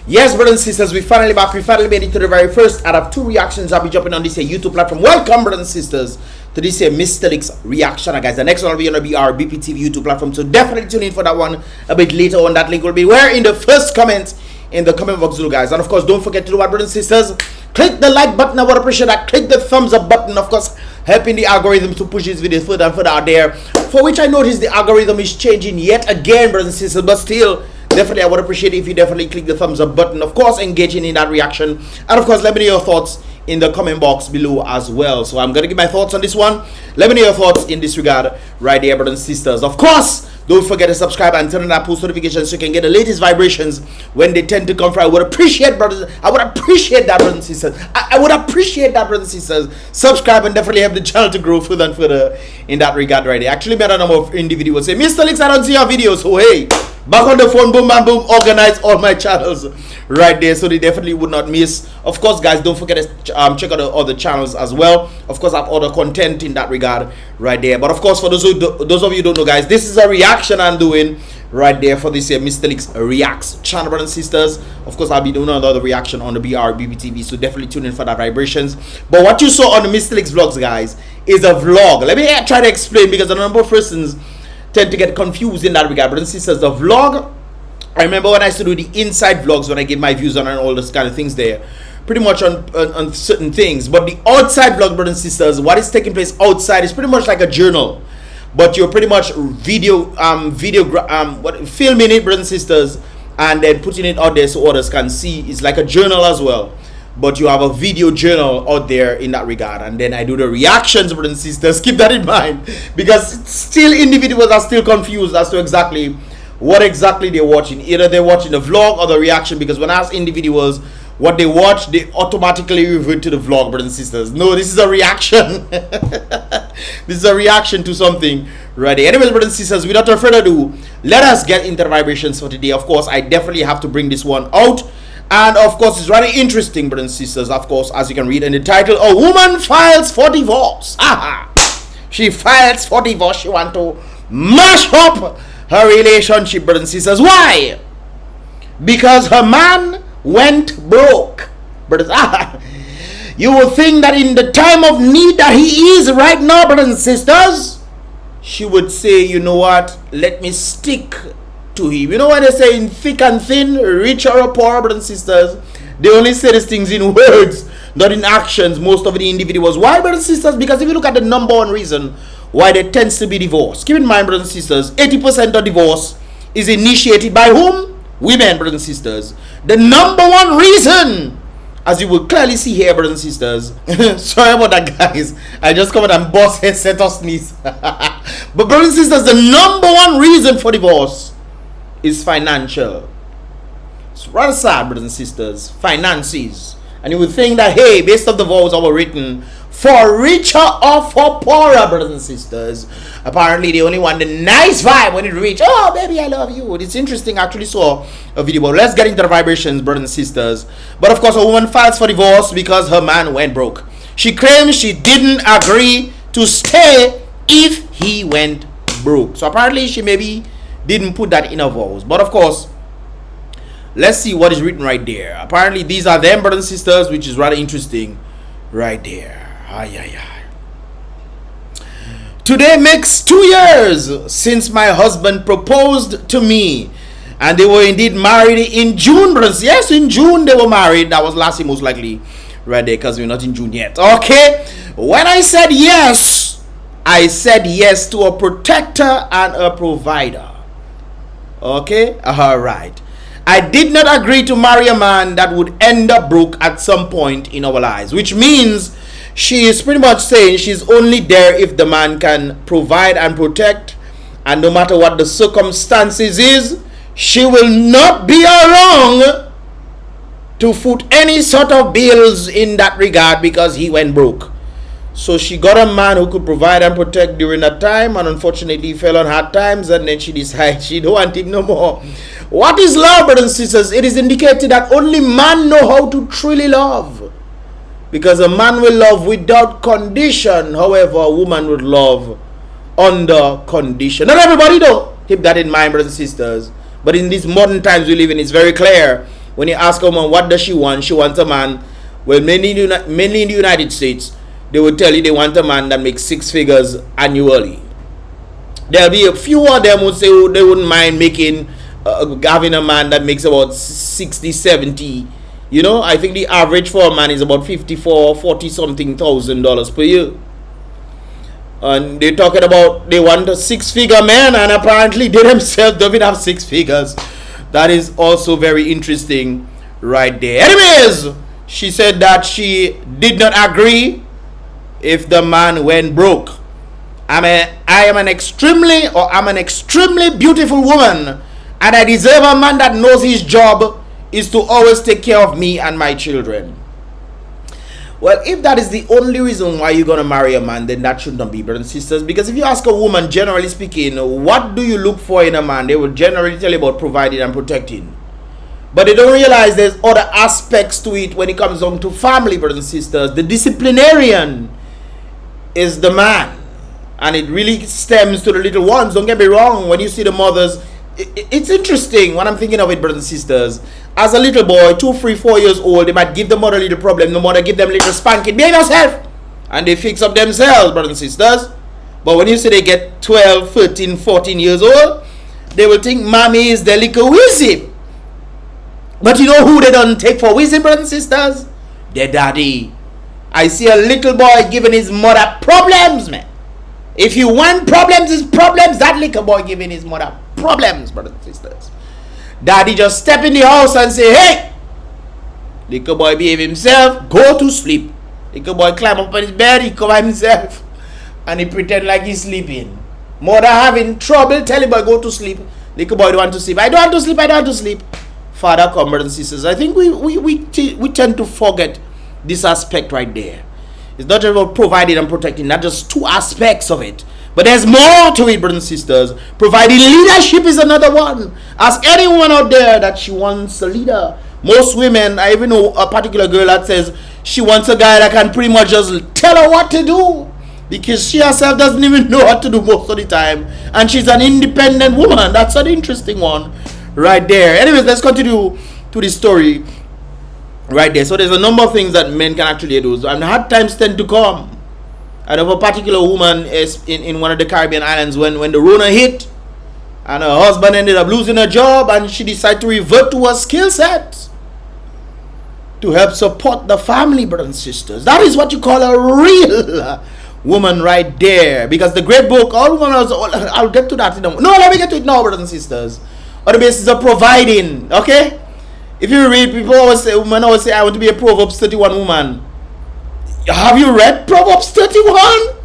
Yes, brothers and sisters, we finally back. We finally made it to the very first out of two reactions. I'll be jumping on this YouTube platform. Welcome, brothers and sisters, to this Mystelics reaction. Guys, the next one will be on the BrBpTV YouTube platform. So definitely tune in for that one a bit later on. That link will be where in the first comment in the comment box below, guys. And of course, don't forget to do what, brothers and sisters. Click the like button. I would appreciate that. Click the thumbs up button. Of course, helping the algorithm to push this video further and further out there. For which I noticed the algorithm is changing yet again, brothers and sisters. But still, definitely I would appreciate it if you definitely click the thumbs up button. Of course, engaging in that reaction. And of course, let me know your thoughts in the comment box below as well. So I'm going to give my thoughts on this one. Let me know your thoughts in this regard right there, brothers and sisters. Of course, don't forget to subscribe and turn on that post notifications so you can get the latest vibrations when they tend to come through. I would appreciate, brothers. I would appreciate that, brothers and sisters. I would appreciate that, brothers and sisters. Subscribe and definitely help the channel to grow further and further in that regard right there. Actually, met a number of individuals say, Mystelics, I don't see your videos. So hey, back on the phone, boom, bam, boom, organize all my channels right there, so they definitely would not miss. Of course, guys, don't forget to check out the other channels as well. Of course, I have other content in that regard right there. But of course, for those of you who don't know, guys, this is a reaction I'm doing right there for this Mystelics Reacts channel, brothers and sisters. Of course, I'll be doing another reaction on the BrBpTV, so definitely tune in for that vibrations. But what you saw on the Mystelics vlogs, guys, is a vlog. Let me try to explain, because a number of persons tend to get confused in that regard. Brothers and sisters, the vlog, I remember when I used to do the inside vlogs, when I give my views on and all those kind of things there, pretty much on certain things. But the outside vlog, brothers and sisters, what is taking place outside is pretty much like a journal, but you're pretty much filming it, brothers and sisters, and then putting it out there so others can see. It's like a journal as well, but you have a video journal out there in that regard. And then I do the reactions, brothers and sisters. Keep that in mind, because still individuals are still confused as to exactly what exactly they're watching. Either they're watching the vlog or the reaction, because when I ask individuals what they watch, they automatically revert to the vlog, brothers and sisters. No, this is a reaction. This is a reaction to something right there. Anyways, brothers and sisters, without further ado, let us get into the vibrations for today. Of course, I definitely have to bring this one out. And of course, it's rather interesting, brothers and sisters. Of course, as you can read in the title, a woman files for divorce. Aha! She files for divorce. She wants to mash up her relationship, brothers and sisters. Why? Because her man went broke. Brothers, you will think that in the time of need that he is right now, brothers and sisters, she would say, you know what, let me stick to him. You know what they say, in thick and thin, rich or poor, brothers and sisters, they only say these things in words, not in actions, most of the individuals. Why, brothers and sisters? Because if you look at the number one reason why there tends to be divorce, keep in mind, brothers and sisters, 80% of divorce is initiated by whom? Women, brothers and sisters. The number one reason, as you will clearly see here, brothers and sisters, sorry about that, guys, I just covered and boss set us sneeze. But brothers and sisters, the number one reason for divorce is financial. It's rather sad, brothers and sisters. Finances. And you would think that, hey, based on the vows that were written, for richer or for poorer, brothers and sisters, apparently they only want the nice vibe when it reach. Oh, baby, I love you. It's interesting. I actually saw a video, but let's get into the vibrations, brothers and sisters. But of course, a woman files for divorce because her man went broke. She claims she didn't agree to stay if he went broke. So apparently she maybe didn't put that in her vows. But of course, let's see what is written right there. Apparently these are them, brothers and sisters, which is rather interesting right there. Today makes 2 years since my husband proposed to me, and they were indeed married in June, brothers. Yes, in June they were married. That was last year, most likely, right there, because we're not in June yet. Okay, when I said yes to a protector and a provider. Okay, all right. I did not agree to marry a man that would end up broke at some point in our lives, which means she is pretty much saying she's only there if the man can provide and protect, and no matter what the circumstances is, she will not be around to foot any sort of bills in that regard because he went broke. So she got a man who could provide and protect during that time, and unfortunately he fell on hard times, and then she decided she don't want him no more. What is love, brothers and sisters? It is indicated that only man know how to truly love. Because a man will love without condition. However, a woman would love under condition. Not everybody though. Keep that in mind, brothers and sisters. But in these modern times we live in, it's very clear when you ask a woman what does she wants a man. Well, mainly in the United States, they will tell you they want a man that makes 6 figures annually. There'll be a few of them who say they wouldn't mind making having a man that makes about 60, 70. You know, I think the average for a man is about 54, 40 something $1,000 per year. And they're talking about they want a 6-figure man, and apparently they themselves don't have 6 figures. That is also very interesting right there. Anyways, she said that she did not agree if the man went broke. I'm an extremely beautiful woman, and I deserve a man that knows his job is to always take care of me and my children. Well, if that is the only reason why you're going to marry a man, then that should not be, brothers and sisters. Because if you ask a woman, generally speaking, what do you look for in a man, they will generally tell you about providing and protecting. But they don't realize there's other aspects to it when it comes down to family, brothers and sisters. The disciplinarian is the man. And it really stems to the little ones. Don't get me wrong. When you see the mothers, it's interesting when I'm thinking of it, brothers and sisters. As a little boy, 2, 3, 4 years old, they might give the mother a little problem. The mother give them a little spanking. Behave yourself. And they fix up themselves, brothers and sisters. But when you see they get 12, 13, 14 years old, they will think mommy is the little wizard. But you know who they don't take for wizard, brothers and sisters? Their daddy. I see a little boy giving his mother problems, man. If you want problems, it's problems. That little boy giving his mother problems, brothers and sisters. Daddy just step in the house and say, hey, little boy behave himself, go to sleep. Little boy climb up on his bed, he cover himself, and he pretend like he's sleeping. Mother having trouble, tell him boy go to sleep. Little boy don't want to sleep. I don't want to sleep, I don't want to sleep. Father come, brothers and sisters. I think we tend to forget this aspect right there. It's not just about providing and protecting, not just 2 aspects of it. But there's more to it, brothers and sisters. Providing leadership is another one. Ask anyone out there that she wants a leader. Most women, I even know a particular girl that says she wants a guy that can pretty much just tell her what to do. Because she herself doesn't even know what to do most of the time. And she's an independent woman. That's an interesting one right there. Anyways, let's continue to the story right there. So there's a number of things that men can actually do. And hard times tend to come. I know a particular woman is in one of the Caribbean islands when the Rona hit, and her husband ended up losing her job, and she decided to revert to her skill set to help support the family, brothers and sisters. That is what you call a real woman right there. Because the great book, all women, I'll get to that. No, let me get to it now, brothers and sisters. On the basis of providing, okay? If you read, women always say, I want to be a Proverbs 31 woman. Have you read Proverbs 31?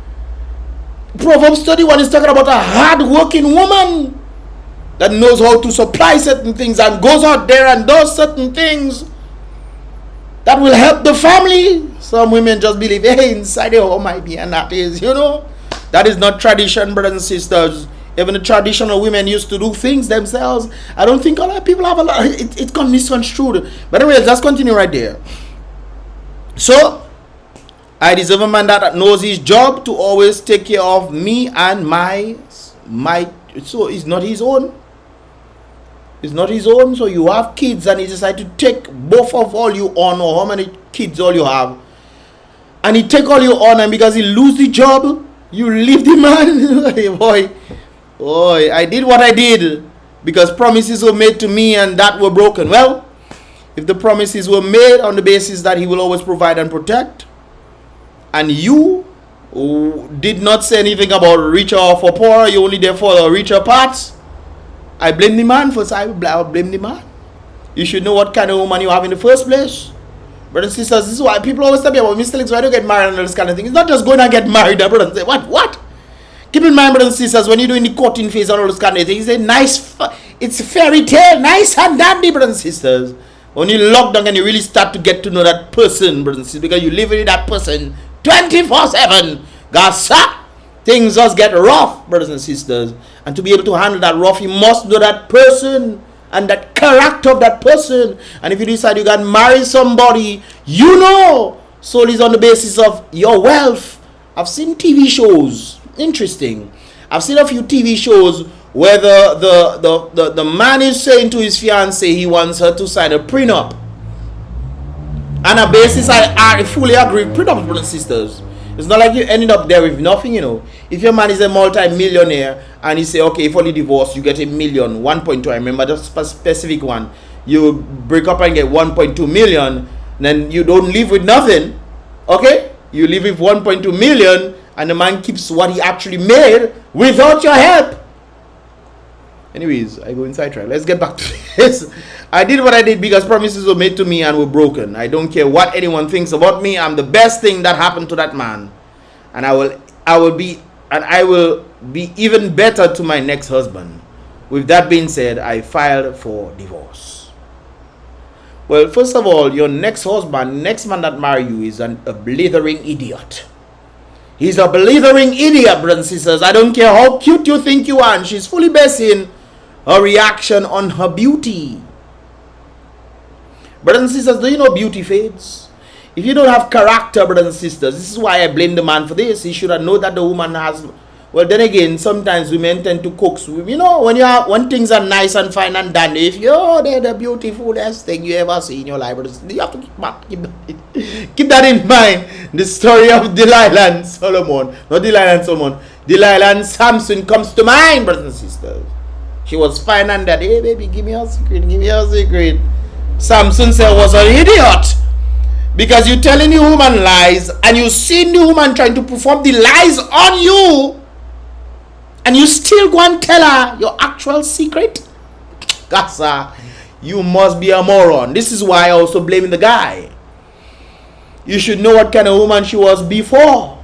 Proverbs 31 is talking about a hard-working woman that knows how to supply certain things and goes out there and does certain things that will help the family. Some women just believe, hey, inside the home might be, and that is, that is not tradition, brothers and sisters. Even the traditional women used to do things themselves. I don't think a lot of people have a lot. It got misconstrued. But anyway, let's continue right there. So, I deserve a man that knows his job to always take care of me and my. So it's not his own. It's not his own. So you have kids and he decides to take both of all you on, or how many kids all you have, and he take all you on, and because he lose the job, you leave the man. Hey, boy, I did what I did because promises were made to me and that were broken. Well, if the promises were made on the basis that he will always provide and protect, and you did not say anything about richer or for poorer, you only there for the richer parts, I blame the man for I blame the man. You should know what kind of woman you have in the first place. Brothers and sisters, this is why people always tell me about Mystelics, why do you get married and all this kind of thing. It's not just going to get married, brother, and say, what? Keep in mind, brothers and sisters, when you're doing the courting phase and all this kind of thing, it's a fairy tale, nice and dandy, brothers and sisters. When you lock down and you really start to get to know that person, brothers and sisters, because you live with that person 24/7, God, things just get rough, brothers and sisters. And to be able to handle that rough, you must know that person and that character of that person. And if you decide you can marry somebody, solely on the basis of your wealth. I've seen TV shows, interesting. I've seen a few TV shows where the man is saying to his fiancée he wants her to sign a prenup. On a basis I fully agree with prenups, brothers and sisters. It's not like you ended up there with nothing, you know. If your man is a multi-millionaire and he say, okay, if only divorce, you get $1 million, 1.2, I remember just specific one. You break up and get 1.2 million, then you don't live with nothing, okay? You live with 1.2 million and the man keeps what he actually made without your help. Anyways, I go inside track. Let's get back to this. I did what I did because promises were made to me and were broken. I don't care what anyone thinks about me. I'm the best thing that happened to that man. And I will be even better to my next husband. With that being said, I filed for divorce. Well, first of all, your next husband, next man that marry you is a blithering idiot. He's a blithering idiot, brothers and sisters. I don't care how cute you think you are. And she's fully basing her reaction on her beauty. Brothers and sisters, do you know beauty fades? If you don't have character, brothers and sisters, this is why I blame the man for this. He should have known that the woman has. Well, then again, sometimes women tend to coax. You know, when things are nice and fine and dandy, if they're the beautifulest thing you ever see in your life, you have to keep that in mind. The story of Delilah and Solomon, not Delilah and Solomon, Delilah and Samson comes to mind, brothers and sisters. She was fine and that, hey baby, give me your secret, give me your secret. Samson said was an idiot because you telling the woman lies and you seen the woman trying to perform the lies on you and you still go and tell her your actual secret. Gasa, you must be a moron. This is why I also blaming the guy. You should know what kind of woman she was before.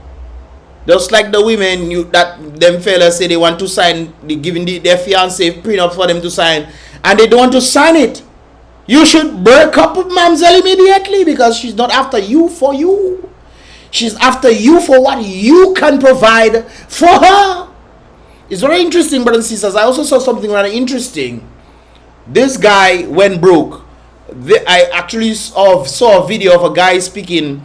Just like the women that them fellas say they want to sign, giving their fiancé prenup for them to sign and they don't want to sign it. You should break up with Mamselle immediately because she's not after you for you. She's after you for what you can provide for her. It's very interesting, brothers and sisters. I also saw something very interesting. This guy went broke. I actually saw a video of a guy speaking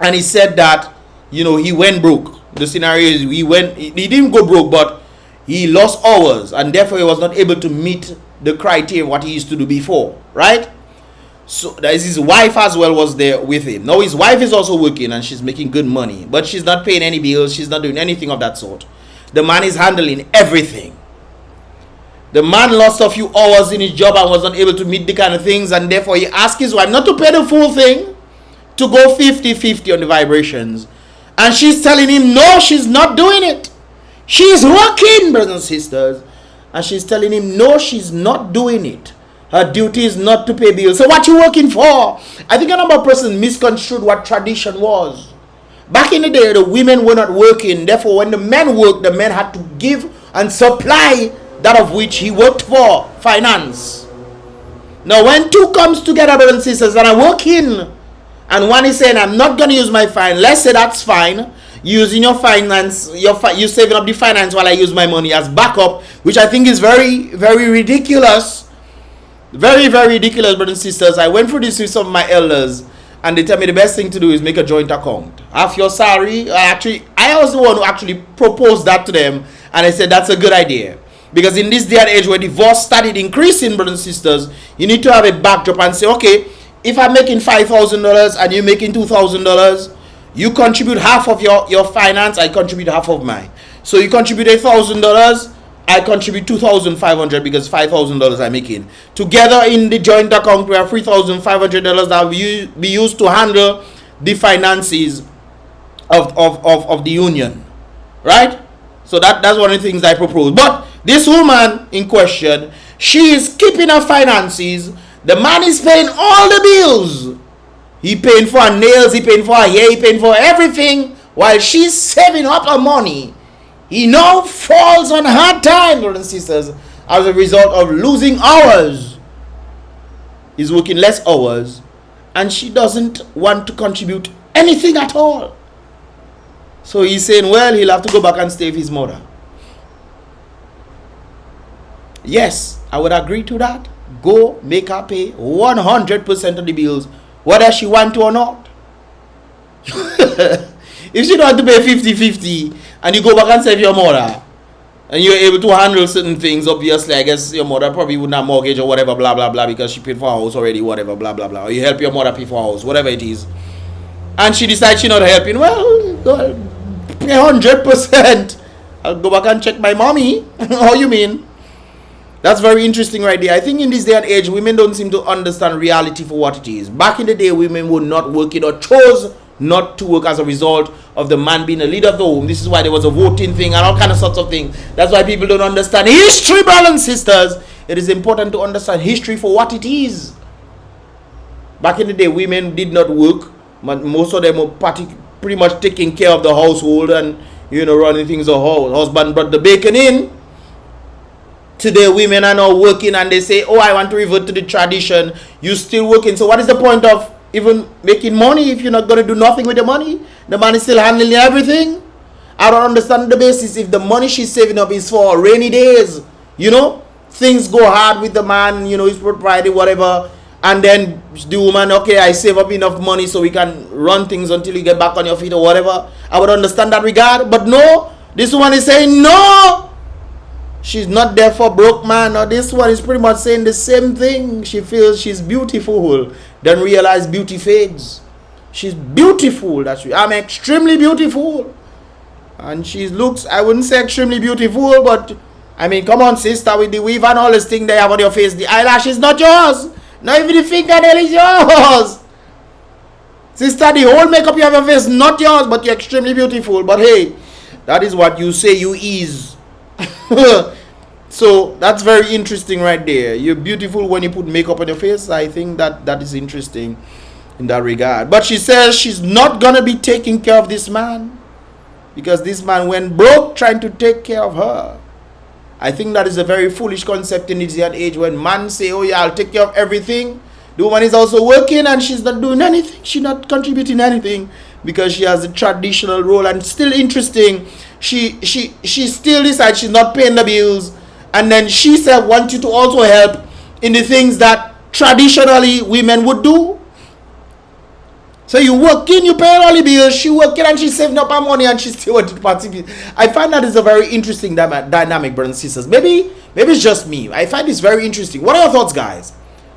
and he said that, you know, he went broke. The scenario is he didn't go broke, but he lost hours and therefore he was not able to meet the criteria of what he used to do before, right? So his wife as well was there with him. Now his wife is also working and she's making good money, but she's not paying any bills. She's not doing anything of that sort. The man is handling everything. The man lost a few hours in his job and was not able to meet the kind of things, and therefore he asked his wife not to pay the full thing, to go 50-50 on the vibrations. And she's telling him no, she's not doing it. She's working, brothers and sisters. And she's telling him no, she's not doing it. Her duty is not to pay bills. So what you working for? I think a number of persons misconstrued what tradition was. Back in the day, the women were not working. Therefore, when the men worked, the men had to give and supply that of which he worked for, finance. Now, when two comes together, brothers and sisters, and are working, and one is saying, I'm not going to use my finance. Let's say that's fine. Using your finance, you saving up the finance while I use my money as backup, which I think is very, very ridiculous. Very, very ridiculous, brothers and sisters. I went through this with some of my elders, and they tell me the best thing to do is make a joint account. Half your salary. I was the one who actually proposed that to them, and I said that's a good idea. Because in this day and age where divorce started increasing, brothers and sisters, you need to have a backdrop and say, okay, if I'm making $5,000 and you're making $2,000, you contribute half of your finance, I contribute half of mine. So you contribute $1,000, I contribute $2,500 because $5,000 I'm making. Together in the joint account, we have $3,500 that will be used to handle the finances of the union. Right? So that's one of the things I propose. But this woman in question, she is keeping her finances. The man is paying all the bills. He paying for her nails, he paying for her hair, he paying for everything while she's saving up her money. He now falls on hard time, brothers and sisters, as a result of losing hours. He's working less hours and she doesn't want to contribute anything at all. So he's saying, well, he'll have to go back and stay with his mother. Yes, I would agree to that. Go make her pay 100% of the bills, whether she want to or not. If she don't want to pay 50-50 and you go back and save your mother, and you're able to handle certain things. Obviously, I guess your mother probably wouldn't have mortgage or whatever, blah blah blah, because she paid for a house already, whatever, blah blah blah. Or you help your mother pay for a house, whatever it is, and she decides she's not helping. Well, pay 100%. I'll go back and check my mommy. How you mean? That's very interesting right there. I think in this day and age, women don't seem to understand reality for what it is. Back in the day, women were not working or chose not to work as a result of the man being a leader of the home. This is why there was a voting thing and all kind of sorts of things. That's why people don't understand history, brothers and sisters. It is important to understand history for what it is. Back in the day, women did not work. Most of them were pretty much taking care of the household and, running things. The husband brought the bacon in. Today, women are now working and they say, oh, I want to revert to the tradition. You still working. So what is the point of even making money if you're not going to do nothing with the money? The man is still handling everything. I don't understand the basis. If the money she's saving up is for rainy days, things go hard with the man, he's providing whatever. And then the woman, okay, I save up enough money so we can run things until you get back on your feet or whatever. I would understand that regard. But no, this one is saying no. She's not there for broke man. Or this one is pretty much saying the same thing. She feels she's beautiful. Then realize beauty fades. She's beautiful. I'm extremely beautiful. And she looks, I wouldn't say extremely beautiful, but I mean, come on, sister, with the weave and all this thing they have on your face. The eyelash is not yours. Not even the fingernail is yours. Sister, the whole makeup you have on your face is not yours, but you're extremely beautiful. But hey, that is what you say you is. So that's very interesting right there. You're beautiful when you put makeup on your face. I think that is interesting in that regard. But she says she's not gonna be taking care of this man because this man went broke trying to take care of her. I think that is a very foolish concept in this day and age when men say, oh yeah, I'll take care of everything. The woman is also working and she's not doing anything. She's not contributing anything because she has a traditional role. And still interesting, she still decides she's not paying the bills. And then she said, want you to also help in the things that traditionally women would do. So you working, you pay all the bills, she working and she's saving up her money and she still wanted to participate. I find that is a very interesting dynamic, brothers and sisters. Maybe it's just me. I find this very interesting. What are your thoughts, guys?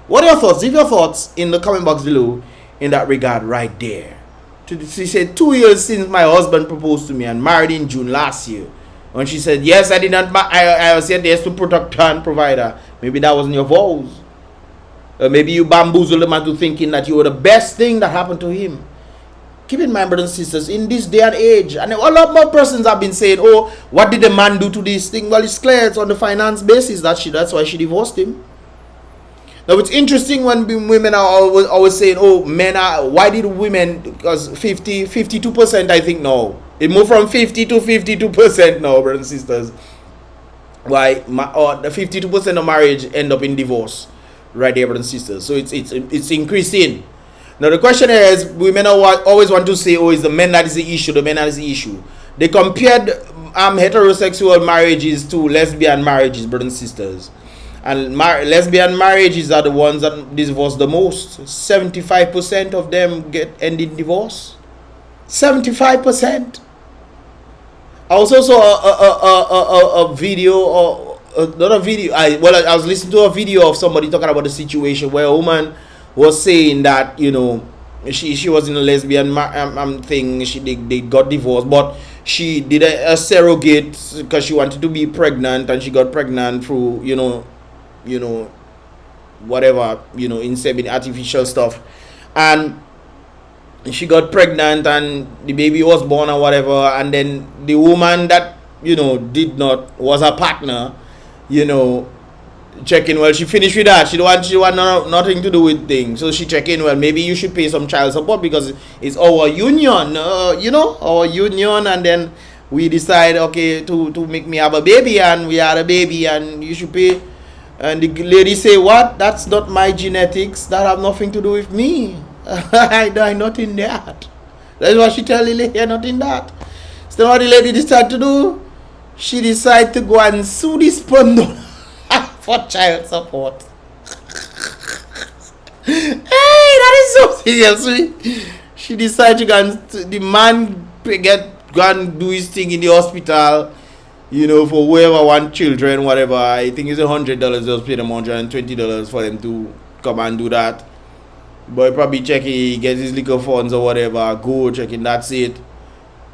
What are your thoughts? Leave your thoughts in the comment box below in that regard right there. She said, 2 years since my husband proposed to me and married in June last year. When she said, yes, I did not, I said yes to protect her and provide her. Maybe that wasn't your vows. Maybe you bamboozled the man to thinking that you were the best thing that happened to him. Keep in mind, brothers and sisters, in this day and age, and a lot more persons have been saying, oh, what did the man do to this thing? Well, it's clear it's on the finance basis that's why she divorced him. Now, it's interesting when women are always saying, oh, men are, why did women, because 52%, I think, no. It moved from 50 to 52% now, brothers and sisters. Why? The 52% of marriage end up in divorce. Right there, brothers and sisters. So it's increasing. Now, the question is, women always want to say, oh, it's the men that is the issue, the men that is the issue. They compared heterosexual marriages to lesbian marriages, brothers and sisters. And lesbian marriages are the ones that divorce the most. 75% of them end in divorce. 75%. I also saw a video, or not a video. I was listening to a video of somebody talking about the situation where a woman was saying that she was in a lesbian thing. They got divorced, but she did a surrogate because she wanted to be pregnant, and she got pregnant through whatever, insemin, artificial stuff, and she got pregnant and the baby was born or whatever, and then the woman that was her partner, checking, well, she finished with that. She want nothing to do with things. So she check in, well, maybe you should pay some child support because it's our union, our union, and then we decide, okay, to make me have a baby, and we had a baby, and you should pay. And the lady say, what? That's not my genetics. That have nothing to do with me. I'm not in that. That's what she tell the lady, you're not in that. So what the lady decide to do? She decide to go and sue this pondo for child support. Hey, that is so serious. She decide to go and the man go and do his thing in the hospital. You know, for whoever want children, whatever, I think it's $100. Just pay them $120 for them to come and do that. Boy probably checking, get his liquor funds or whatever, go checking, that's it.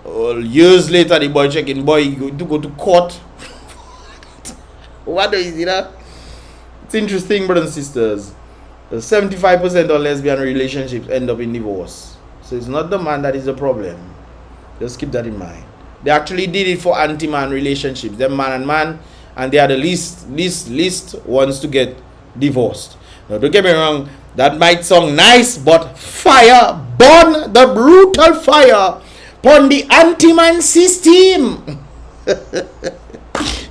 Years later, the boy checking, boy, to go to court. What do you see that? It's interesting, brothers and sisters. 75% of lesbian relationships end up in divorce. So it's not the man that is the problem. Just keep that in mind. They actually did it for anti-man relationships. Them man and man, and they are the least ones to get divorced. Now, don't get me wrong, that might sound nice, but fire, burn the brutal fire upon the anti-man system.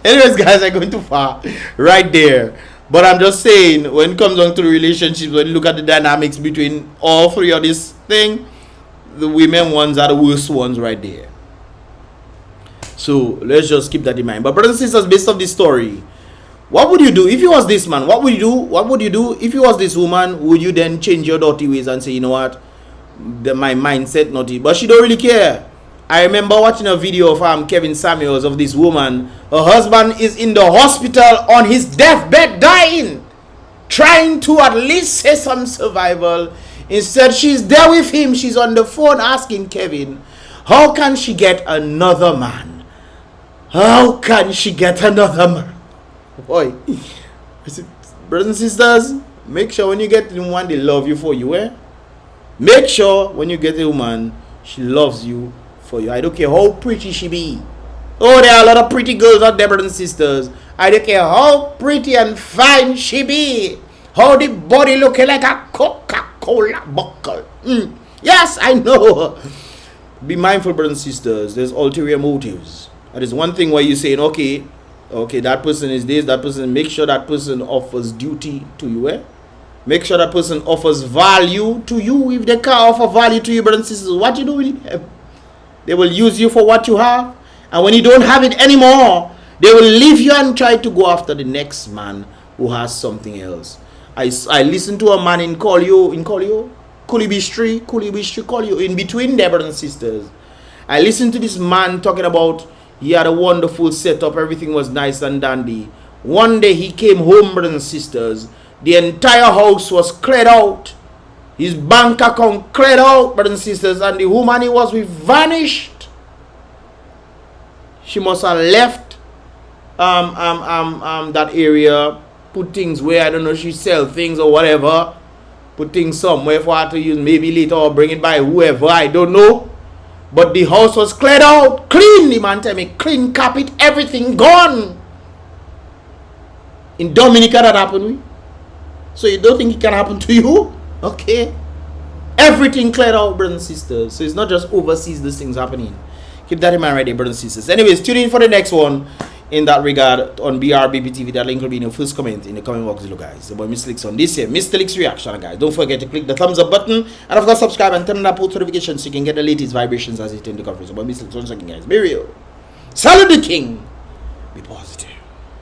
Anyways, guys, I'm going too far right there. But I'm just saying, when it comes down to relationships, when you look at the dynamics between all three of this thing, the women ones are the worst ones right there. So let's just keep that in mind. But brothers and sisters, based on this story, what would you do if you was this man? What would you do? What would you do if you was this woman? Would you then change your dirty ways and say, you know what, my mindset naughty? But she don't really care. I remember watching a video of Kevin Samuels of this woman. Her husband is in the hospital on his deathbed dying, trying to at least say some survival. Instead, she's there with him. She's on the phone asking Kevin, how can she get another man? How can she get another man? Boy, brothers and sisters, make sure when you get the woman, they love you for you, eh? Make sure when you get a woman, she loves you for you. I don't care how pretty she be. Oh, there are a lot of pretty girls out there, brothers and sisters. I don't care how pretty and fine she be. How the body looking like a Coca-Cola bottle. Yes, I know. Be mindful, brothers and sisters. There's ulterior motives. That is one thing where you're saying, okay, that person is this, that person. Make sure that person offers duty to you, eh? Make sure that person offers value to you. If they can't offer value to you, brothers and sisters, what you do with them? They will use you for what you have. And when you don't have it anymore, they will leave you and try to go after the next man who has something else. I listened to a man in Kolio, in between there, brothers and sisters. I listened to this man talking about he had a wonderful setup, everything was nice and dandy. One day he came home, brothers and sisters. The entire house was cleared out. His bank account cleared out, brothers and sisters, and the woman he was with vanished. She must have left that area, put things where, I don't know, she sell things or whatever, put things somewhere for her to use, maybe later, or bring it by whoever, I don't know. But the house was cleared out, clean, the man tell me, clean carpet, everything gone. In Dominica that happened. So you don't think it can happen to you? Okay. Everything cleared out, brothers and sisters. So it's not just overseas these things happening. Keep that in mind right there, brothers and sisters. Anyways, tune in for the next one in that regard on BrBpTV. That link will be in your first comment in the comment box below, guys. The boy Mystelics on this here. Mystelics reaction, guys. Don't forget to click the thumbs up button. And of course, subscribe and turn on that post notifications so you can get the latest vibrations as it in the conference. The boy Mystelics once again, guys. Be real. Salute the king. Be positive.